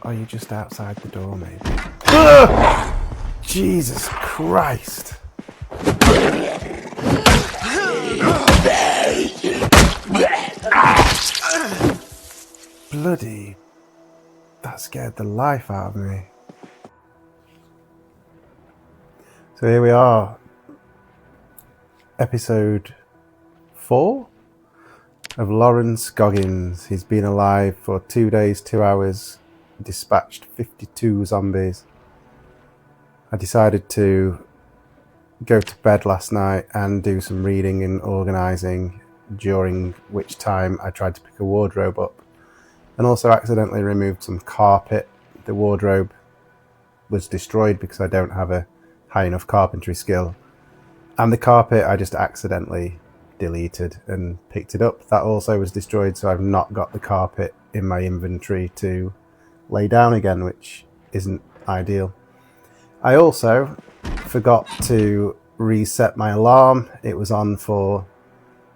Are you just outside the door, maybe? Ah! Jesus Christ! Bloody... That scared the life out of me. So here we are. Episode 4 of Lawrence Goggins. He's been alive for 2 days, 2 hours, dispatched 52 zombies. I decided to go to bed last night and do some reading and organising, during which time I tried to pick a wardrobe up and also accidentally removed some carpet. The wardrobe was destroyed because I don't have a high enough carpentry skill, and the carpet I just accidentally deleted and picked it up. That also was destroyed, so I've not got the carpet in my inventory to lay down again, which isn't ideal. I also forgot to reset my alarm. It was on for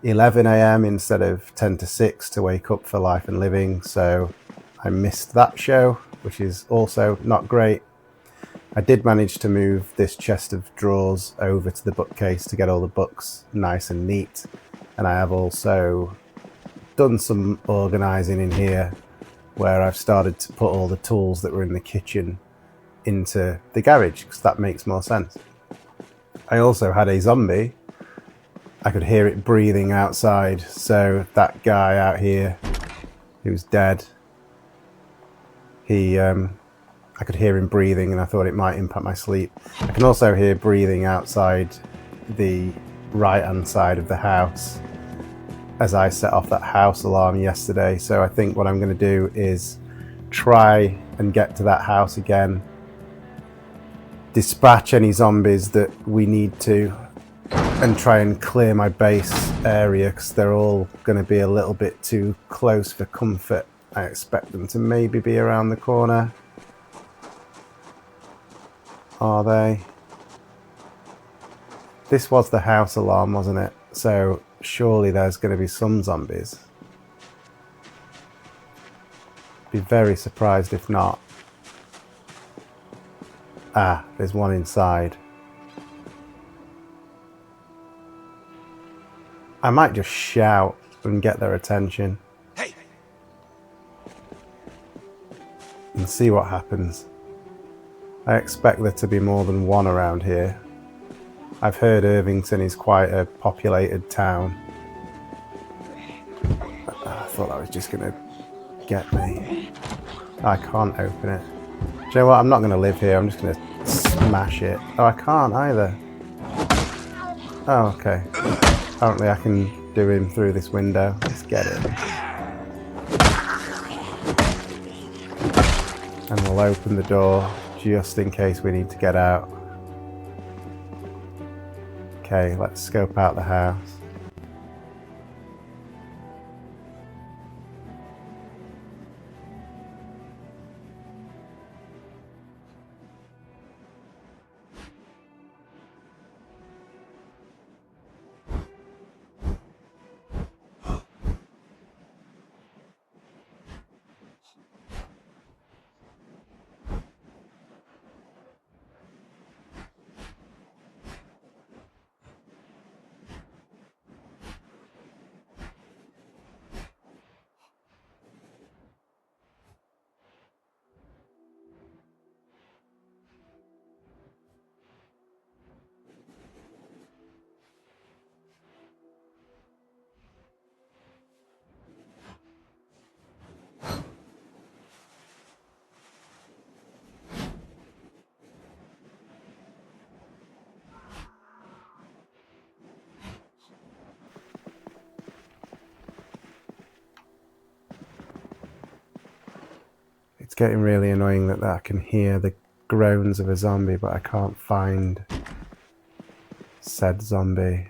11 a.m. instead of 10 to 6 to wake up for Life and Living, so I missed that show, which is also not great. I did manage to move this chest of drawers over to the bookcase to get all the books nice and neat, and I have also done some organising in here where I've started to put all the tools that were in the kitchen into the garage, because that makes more sense. I also had a zombie. I could hear it breathing outside, so that guy out here who's dead, I could hear him breathing and I thought it might impact my sleep. I can also hear breathing outside the right hand side of the house as I set off that house alarm yesterday, so I think what I'm going to do is try and get to that house again, dispatch any zombies that we need to, and try and clear my base area, because they're all going to be a little bit too close for comfort. I expect them to maybe be around the corner. Are they? This was the house alarm, wasn't it? So surely there's going to be some zombies. Be very surprised if not. Ah, there's one inside. I might just shout and get their attention. Hey! And see what happens. I expect there to be more than one around here. I've heard Irvington is quite a populated town. I thought that was just going to get me. I can't open it. Do you know what? I'm not going to live here. I'm just going to smash it. Oh, I can't either. Oh, okay. Apparently I can do him through this window. Let's get it. And we'll open the door just in case we need to get out. Okay, let's scope out the house. It's getting really annoying that I can hear the groans of a zombie, but I can't find said zombie.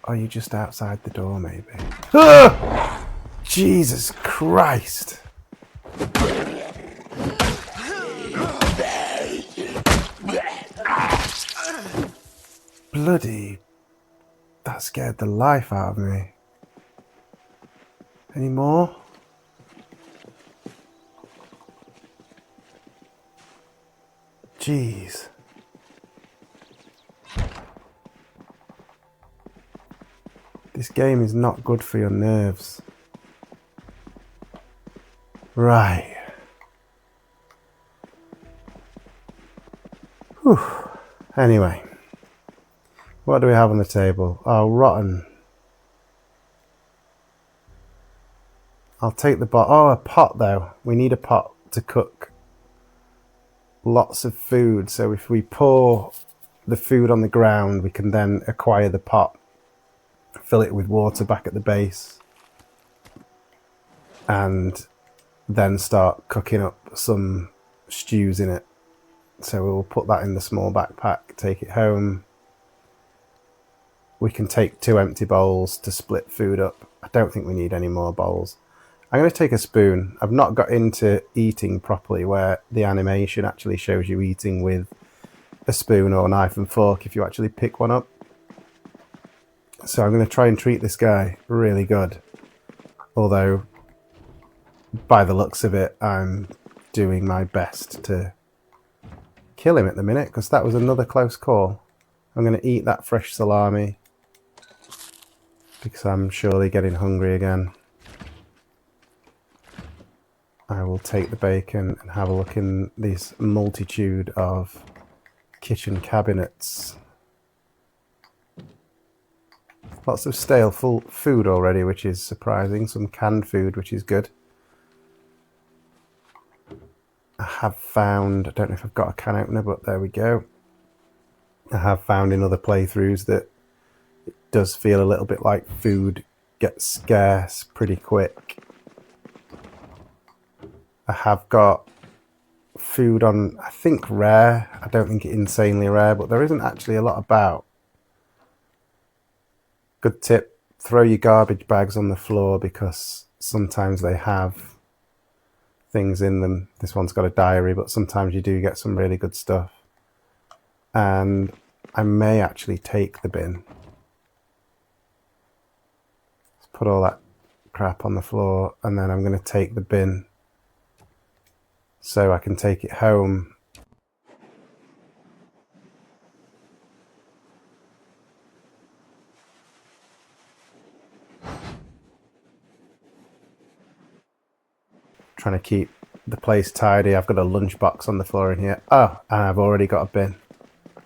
Are you just outside the door, maybe? Ah! Jesus Christ! Bloody... That scared the life out of me. Any more? game is not good for your nerves. Right. Whew. Anyway. What do we have on the table? Oh, rotten. I'll take the pot. Oh, a pot though. We need a pot to cook lots of food. So if we pour the food on the ground, we can then acquire the pot, fill it with water back at the base, and then start cooking up some stews in it. So we'll put that in the small backpack, take it home. We can take 2 empty bowls to split food up. I don't think we need any more bowls. I'm going to take a spoon. I've not got into eating properly where the animation actually shows you eating with a spoon or knife and fork if you actually pick one up. So I'm going to try and treat this guy really good. Although, by the looks of it, I'm doing my best to kill him at the minute, because that was another close call. I'm going to eat that fresh salami because I'm surely getting hungry again. I will take the bacon and have a look in this multitude of kitchen cabinets. Lots of stale food already, which is surprising. Some canned food, which is good. I have found, I don't know if I've got a can opener, but there we go. I have found in other playthroughs that it does feel a little bit like food gets scarce pretty quick. I have got food on, I think, rare. I don't think it's insanely rare, but there isn't actually a lot about. Good tip, throw your garbage bags on the floor because sometimes they have things in them. This one's got a diary, but sometimes you do get some really good stuff. And I may actually take the bin. Let's put all that crap on the floor, and then I'm going to take the bin so I can take it home. Trying to keep the place tidy. I've got a lunchbox on the floor in here. Oh, and I've already got a bin.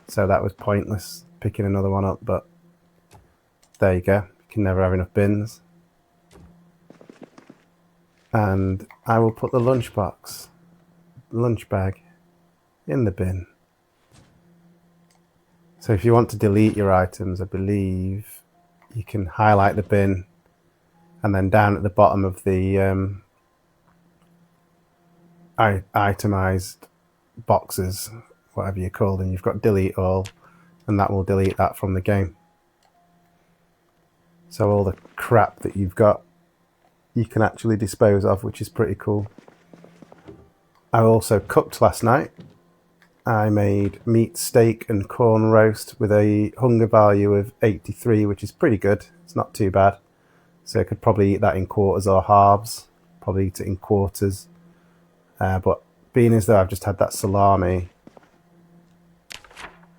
So that was pointless picking another one up, but there you go. You can never have enough bins. And I will put the lunch bag in the bin. So if you want to delete your items, I believe you can highlight the bin, and then down at the bottom of the itemized boxes, whatever you call them, you've got delete all, and that will delete that from the game. So all the crap that you've got you can actually dispose of, which is pretty cool. I also cooked last night. I made meat, steak and corn roast with a hunger value of 83, which is pretty good. It's not too bad. So I could probably eat that in quarters or halves. Probably eat it in quarters. But being as though I've just had that salami,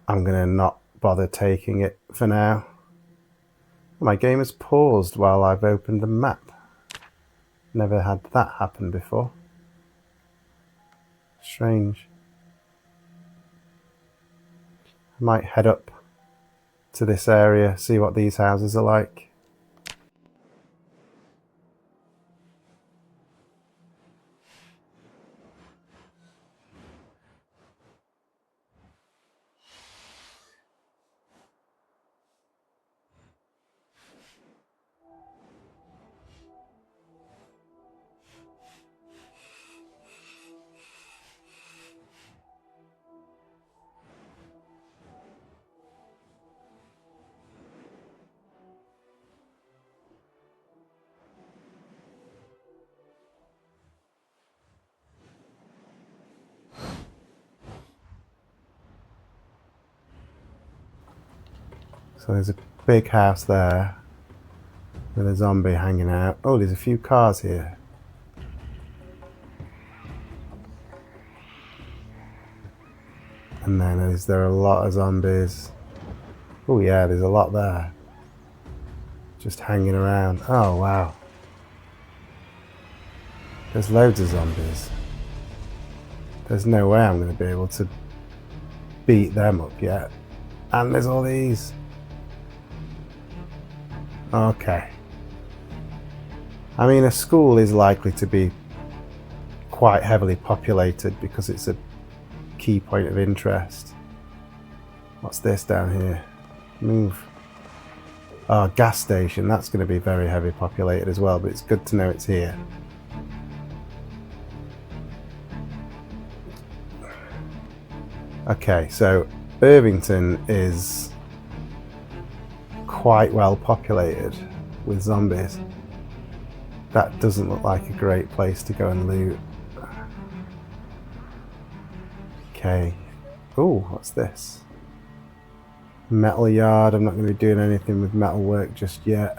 I'm going to not bother taking it for now. My game has paused while I've opened the map. Never had that happen before. Strange. I might head up to this area, see what these houses are like. So there's a big house there with a zombie hanging out. Oh, there's a few cars here. And then is there a lot of zombies? Oh yeah, there's a lot there. Just hanging around. Oh, wow. There's loads of zombies. There's no way I'm going to be able to beat them up yet. And there's all these. Okay. I mean, a school is likely to be quite heavily populated because it's a key point of interest. What's this down here? Move. Oh, gas station. That's going to be very heavily populated as well, but it's good to know it's here. Okay, so Irvington is quite well populated with zombies. That doesn't look like a great place to go and loot. Okay. Oh, what's this? Metal yard. I'm not going to be doing anything with metal work just yet.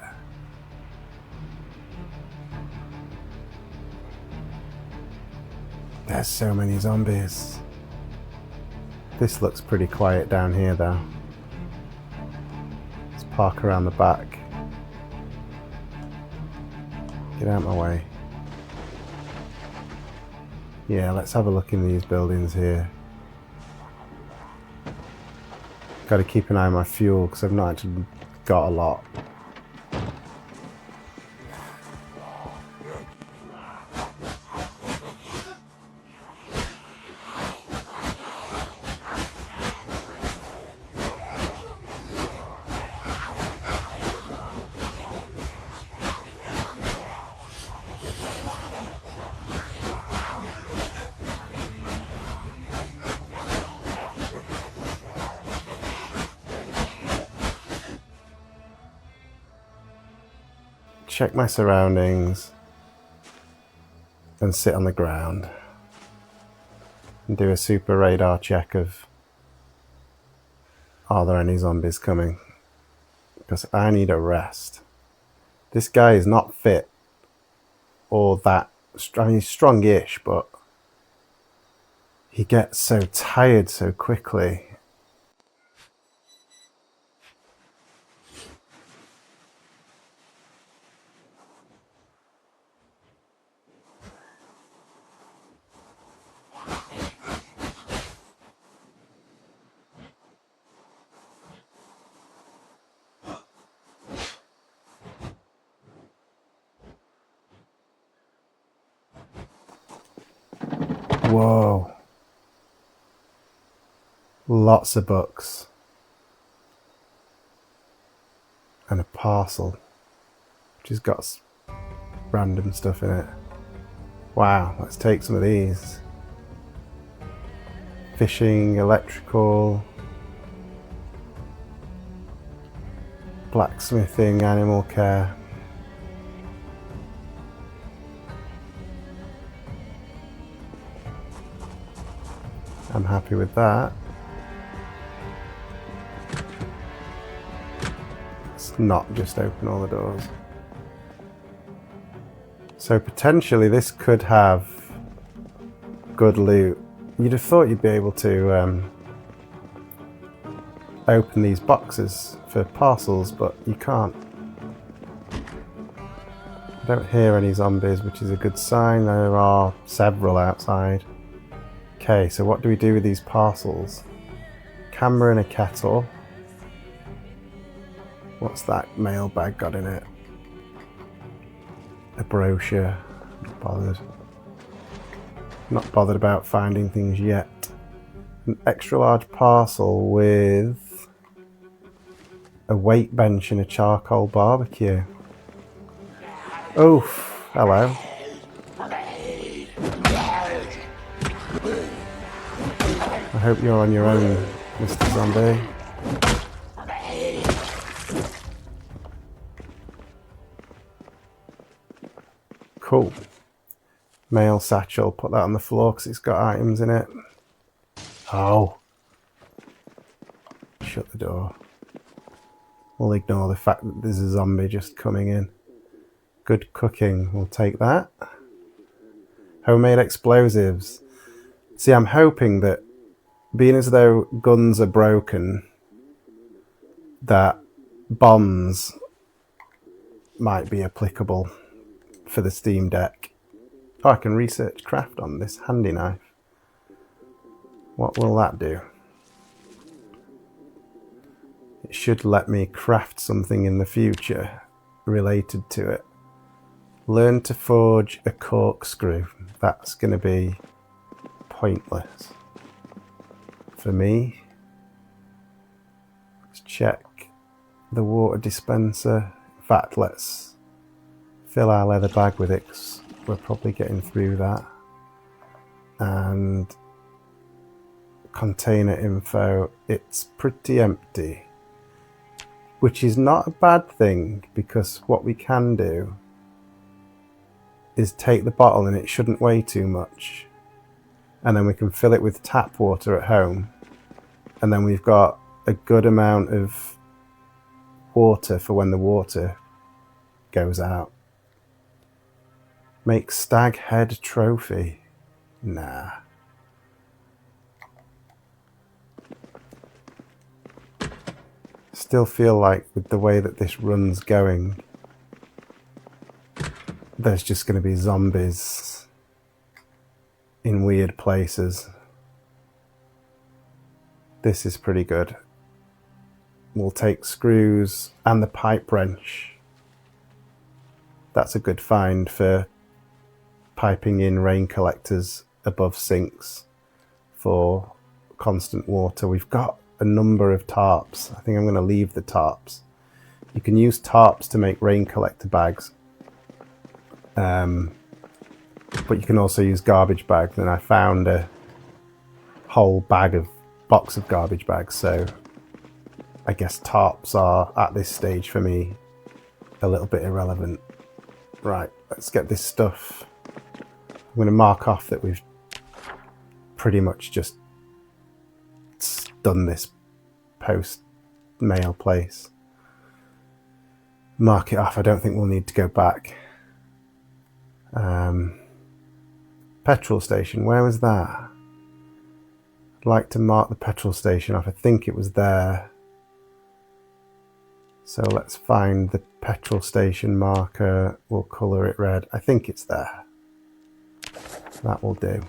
There's so many zombies. This looks pretty quiet down here though. Let's park around the back. Get out of my way. Yeah, let's have a look in these buildings here. Got to keep an eye on my fuel because I've not actually got a lot. Check my surroundings and sit on the ground and do a super radar check of, are there any zombies coming? Because I need a rest. This guy is not fit or that, I mean, he's strong-ish, but he gets so tired so quickly. Whoa. Lots of books. And a parcel, which has got random stuff in it. Wow, let's take some of these. Fishing, electrical, blacksmithing, animal care. I'm happy with that. Let's not just open all the doors. So potentially this could have good loot. You'd have thought you'd be able to open these boxes for parcels, but you can't. I don't hear any zombies, which is a good sign. There are several outside. Okay, so what do we do with these parcels? Camera and a kettle. What's that mail bag got in it? A brochure. Not bothered. Not bothered about finding things yet. An extra large parcel with a weight bench and a charcoal barbecue. Oof, hello. I hope you're on your own, Mr. Zombie. Cool. Mail satchel, put that on the floor because it's got items in it. Oh. Shut the door. We'll ignore the fact that there's a zombie just coming in. Good cooking, we'll take that. Homemade explosives. See, I'm hoping that, being as though guns are broken, that bombs might be applicable for the Steam Deck. Oh, I can research craft on this handy knife. What will that do? It should let me craft something in the future related to it. Learn to forge a corkscrew. That's going to be pointless for me. Let's check the water dispenser. In fact, let's fill our leather bag with it, 'cause we're probably getting through that. And container info, it's pretty empty, which is not a bad thing, because what we can do is take the bottle, and it shouldn't weigh too much, and then we can fill it with tap water at home, and then we've got a good amount of water for when the water goes out. Make stag head trophy. Nah. Still feel like with the way that this run's going, there's just going to be zombies in weird places. This is pretty good. We'll take screws and the pipe wrench. That's a good find for piping in rain collectors above sinks for constant water. We've got a number of tarps. I think I'm going to leave the tarps. You can use tarps to make rain collector bags, but you can also use garbage bags, and I found a whole box of garbage bags, so I guess tarps are at this stage for me a little bit irrelevant. Right, let's get this stuff. I'm going to mark off that we've pretty much just done this post mail place. Mark it off. I don't think we'll need to go back. Petrol station, where was that? I'd like to mark the petrol station off. I think it was there. So let's find the petrol station marker. We'll colour it red. I think it's there. That will do.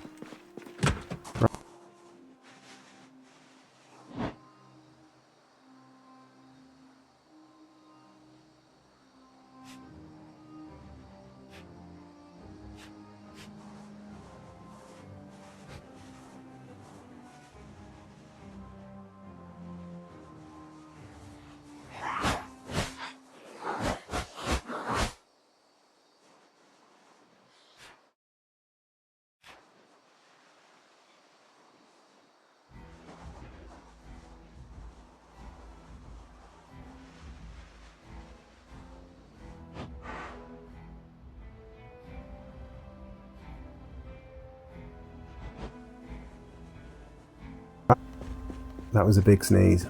That was a big sneeze.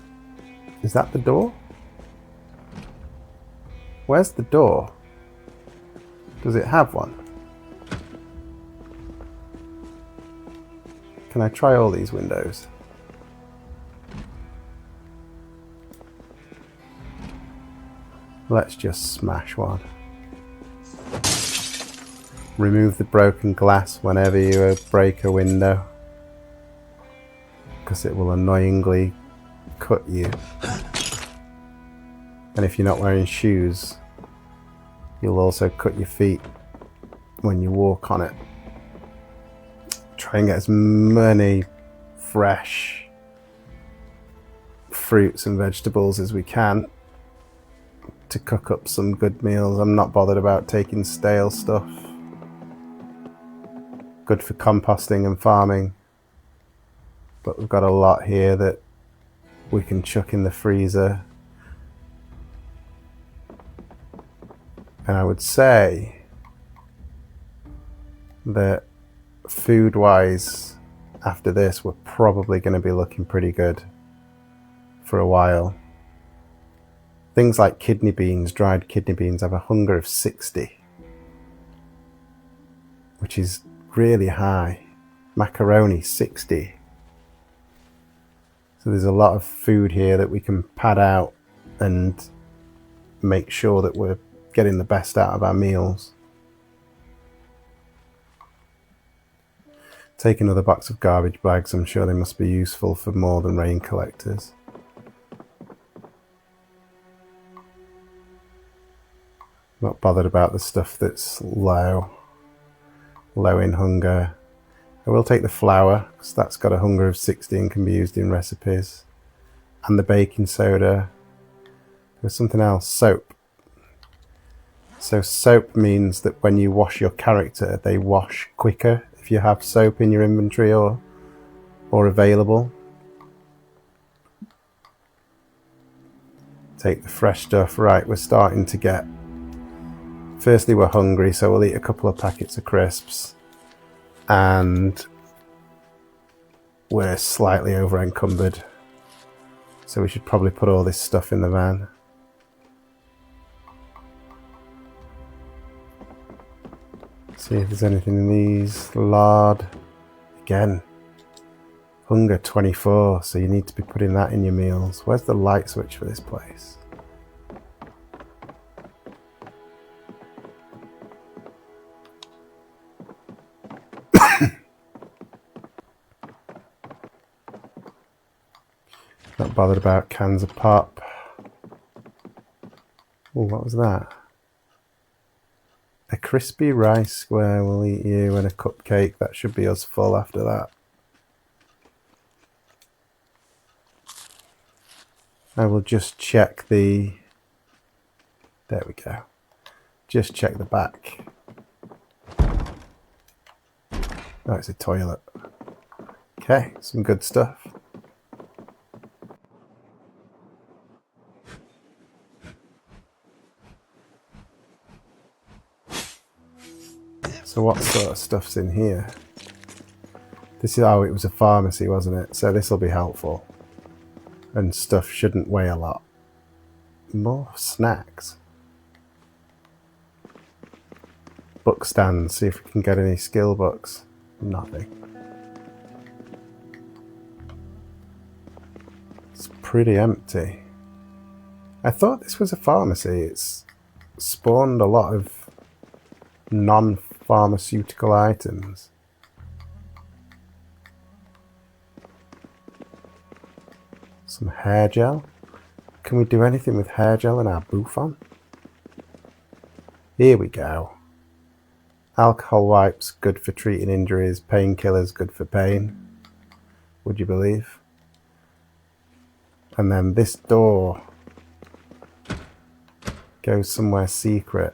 Is that the door? Where's the door? Does it have one? Can I try all these windows? Let's just smash one. Remove the broken glass whenever you break a window, because it will annoyingly cut you. And if you're not wearing shoes, you'll also cut your feet when you walk on it. Try and get as many fresh fruits and vegetables as we can to cook up some good meals. I'm not bothered about taking stale stuff. Good for composting and farming. But we've got a lot here that we can chuck in the freezer. And I would say that food-wise, after this, we're probably going to be looking pretty good for a while. Things like kidney beans, dried kidney beans, have a hunger of 60, which is really high. Macaroni, 60. So there's a lot of food here that we can pad out and make sure that we're getting the best out of our meals. Take another box of garbage bags. I'm sure they must be useful for more than rain collectors. Not bothered about the stuff that's low in hunger. I will take the flour, because that's got a hunger of 60 and can be used in recipes. And the baking soda. There's something else, soap. So soap means that when you wash your character, they wash quicker if you have soap in your inventory or available. Take the fresh stuff. Right, we're starting to get... Firstly, we're hungry, so we'll eat a couple of packets of crisps. And we're slightly over encumbered. So we should probably put all this stuff in the van. See if there's anything in these. Lard. Again. Hunger 24, so you need to be putting that in your meals. Where's the light switch for this place? Not bothered about cans of pop. Oh, what was that? A crispy rice square will eat you, and a cupcake. That should be us full after that. I will just check the... There we go. Just check the back. Oh, it's a toilet. Okay, some good stuff. So what sort of stuff's in here? This is, oh, it was a pharmacy, wasn't it? So this will be helpful. And stuff shouldn't weigh a lot. More snacks. Book stands, see if we can get any skill books. Nothing. It's pretty empty. I thought this was a pharmacy. It's spawned a lot of non-pharmaceutical items. Some hair gel. Can we do anything with hair gel in our bouffon? Here we go. Alcohol wipes, good for treating injuries. Painkillers, good for pain. Would you believe? And then this door goes somewhere secret.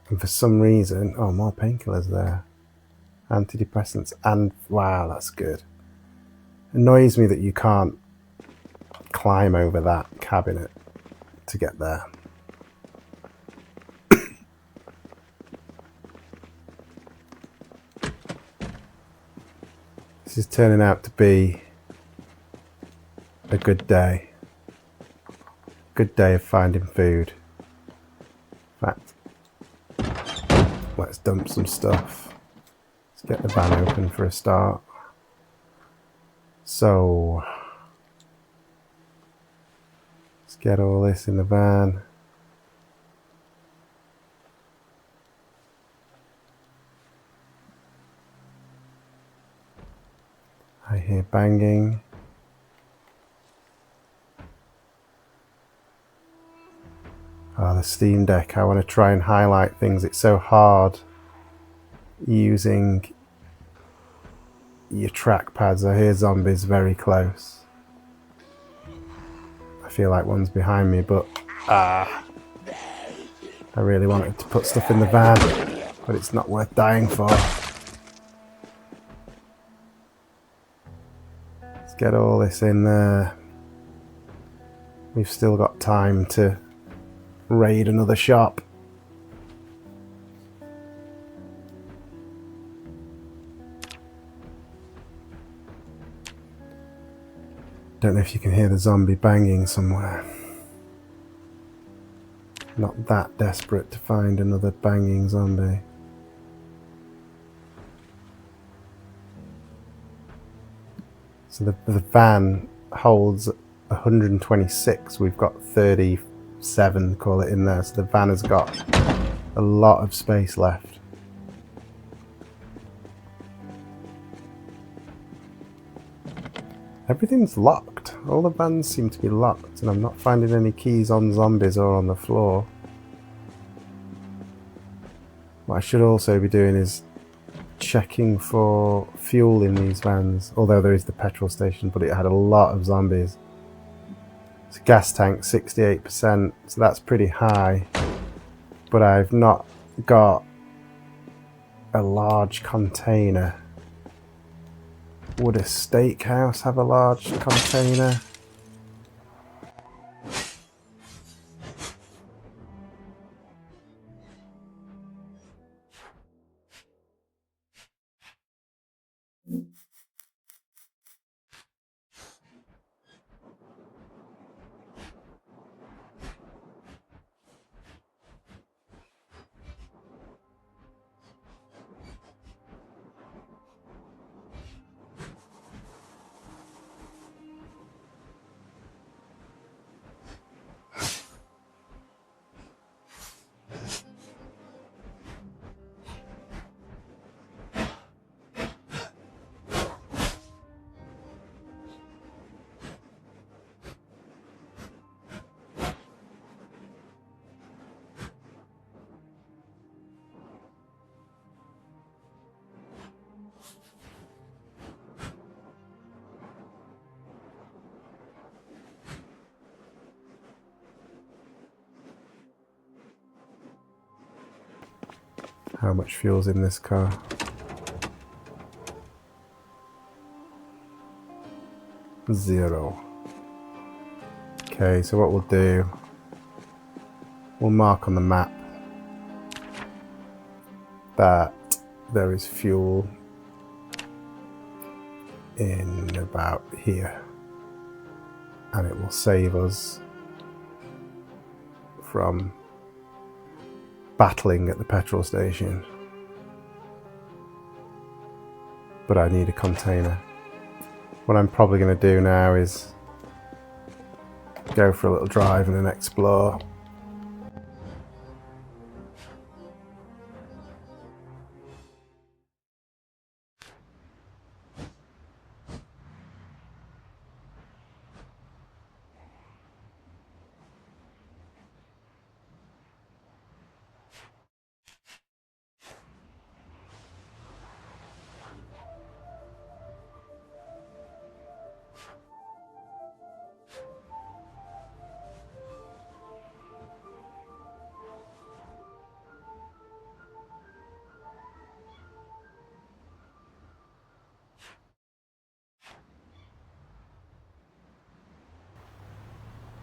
And for some reason... Oh, more painkillers there. Antidepressants and... Wow, that's good. Annoys me that you can't climb over that cabinet to get there. This is turning out to be a good day. Good day of finding food. In fact, let's dump some stuff. Let's get the van open for a start. So, let's get all this in the van. I hear banging. Oh, the Steam Deck. I want to try and highlight things. It's so hard using your trackpads. I hear zombies very close. I feel like one's behind me, but I really wanted to put stuff in the van, but it's not worth dying for. Let's get all this in there. We've still got time to raid another shop. Don't know if you can hear the zombie banging somewhere. Not that desperate to find another banging zombie. So the van holds 126. We've got 36 7, call it, in there, so the van has got a lot of space left. Everything's locked. All the vans seem to be locked, and I'm not finding any keys on zombies or on the floor. What I should also be doing is checking for fuel in these vans, although there is the petrol station, but it had a lot of zombies. It's a gas tank, 68%, so that's pretty high, but I've not got a large container. Would a steakhouse have a large container? How much fuel's in this car? Zero. Okay, so what we'll do, we'll mark on the map that there is fuel in about here, and it will save us from battling at the petrol station. But I need a container. What I'm probably going to do now is go for a little drive and then explore.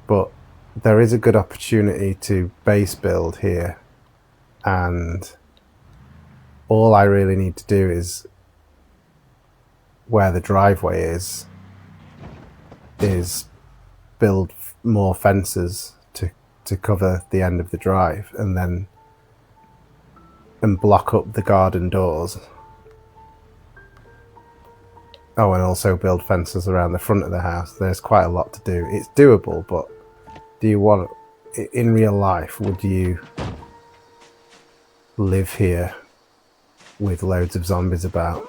But there is a good opportunity to base build here, and all I really need to do is, where the driveway is build more fences to cover the end of the drive, and block up the garden doors. Oh, and also build fences around the front of the house. There's quite a lot to do. It's doable, but do you want, in real life, would you live here with loads of zombies about?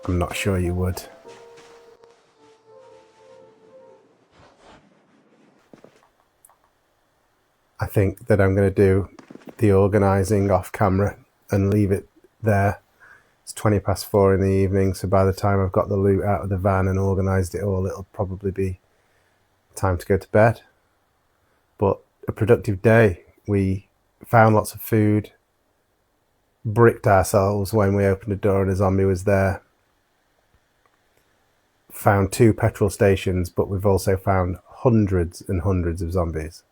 I'm not sure you would. I think that I'm going to do the organising off camera and leave it there. It's 4:20 in the evening, so by the time I've got the loot out of the van and organised it all, it'll probably be time to go to bed. But a productive day. We found lots of food, bricked ourselves when we opened the door and a zombie was there. Found 2 petrol stations, but we've also found hundreds and hundreds of zombies.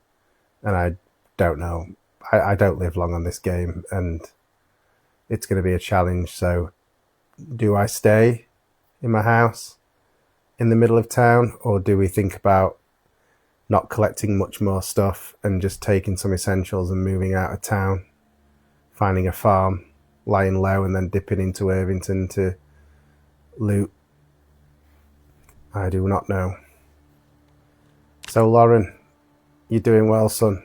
And I don't know. I don't live long on this game, and it's going to be a challenge. So do I stay in my house in the middle of town, or do we think about not collecting much more stuff and just taking some essentials and moving out of town, finding a farm, lying low, and then dipping into Irvington to loot? I do not know. So Lauren, you're doing well, son.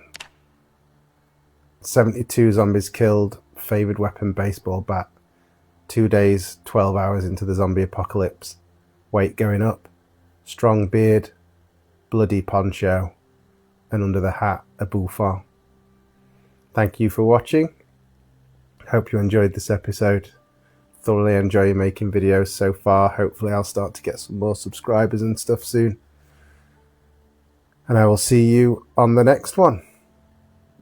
72 zombies killed, favoured weapon baseball bat. 2 days, 12 hours into the zombie apocalypse. Weight going up, strong beard, bloody poncho, and under the hat a bouffant. Thank you for watching. Hope you enjoyed this episode. Thoroughly enjoy making videos so far. Hopefully I'll start to get some more subscribers and stuff soon. And I will see you on the next one.